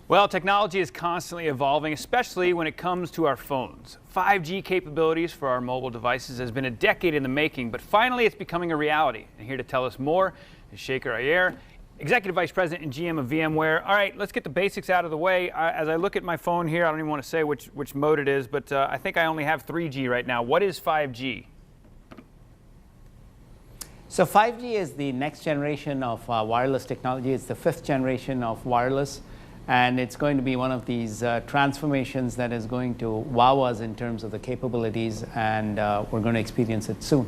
Well, technology is constantly evolving, especially when it comes to our phones. 5G capabilities for our mobile devices has been a decade in the making, but finally it's becoming a reality. And here to tell us more is Shekhar Iyer, Executive Vice President and GM of VMware. All right, let's get the basics out of the way. As I look at my phone here, I don't even want to say which mode it is, but I think I only have 3G right now. What is 5G? So 5G is the next generation of wireless technology. It's the 5th generation of wireless. And it's going to be one of these transformations that is going to wow us in terms of the capabilities, and we're going to experience it soon.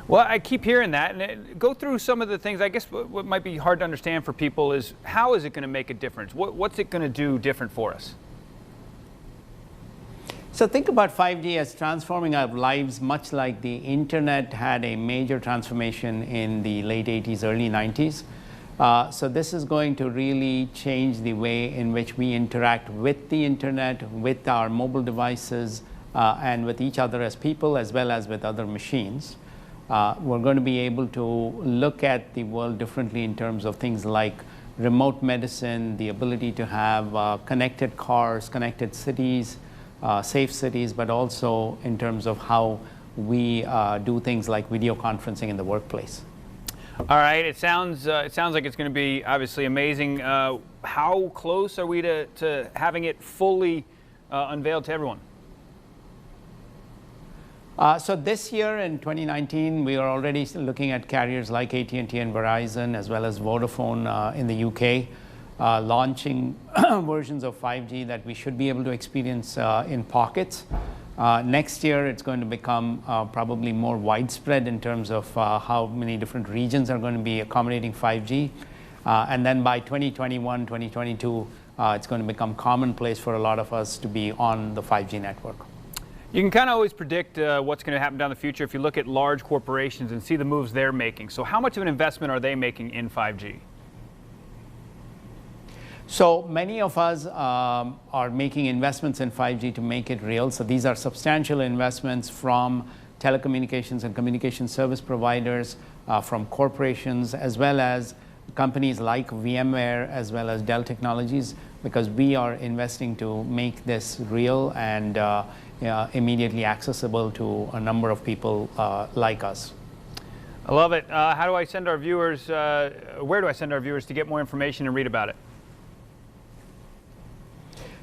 Well, I keep hearing that, and go through some of the things. I guess what might be hard to understand for people is how is it going to make a difference? What's it going to do different for us? So think about 5G as transforming our lives, much like the internet had a major transformation in the late 80s, early 90s. So this is going to really change the way in which we interact with the internet, with our mobile devices, and with each other as people, as well as with other machines. We're going to be able to look at the world differently in terms of things like remote medicine, the ability to have connected cars, connected cities, safe cities, but also in terms of how we do things like video conferencing in the workplace. All right, it sounds like it's going to be obviously amazing. How close are we to having it fully unveiled to everyone? So this year in 2019, we are already looking at carriers like AT&T and Verizon, as well as Vodafone in the UK, launching versions of 5G that we should be able to experience in pockets. Next year, it's going to become probably more widespread in terms of how many different regions are going to be accommodating 5G. And then by 2021, 2022, it's going to become commonplace for a lot of us to be on the 5G network. You can kind of always predict what's going to happen down the future if you look at large corporations and see the moves they're making. So how much of an investment are they making in 5G? So many of us are making investments in 5G to make it real. So these are substantial investments from telecommunications and communication service providers, from corporations, as well as companies like VMware, as well as Dell Technologies, because we are investing to make this real and immediately accessible to a number of people like us. I love it. How do I send our viewers, where do I send our viewers to get more information and read about it?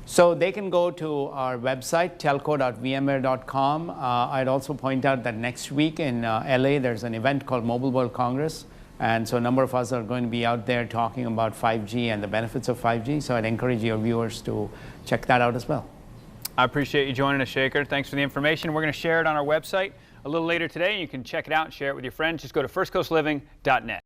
So they can go to our website, telco.vmware.com. I'd also point out that next week in LA, there's an event called Mobile World Congress. And so a number of us are going to be out there talking about 5G and the benefits of 5G. So I'd encourage your viewers to check that out as well. I appreciate you joining us, Shekhar. Thanks for the information. We're going to share it on our website a little later today. You can check it out and share it with your friends. Just go to firstcoastliving.net.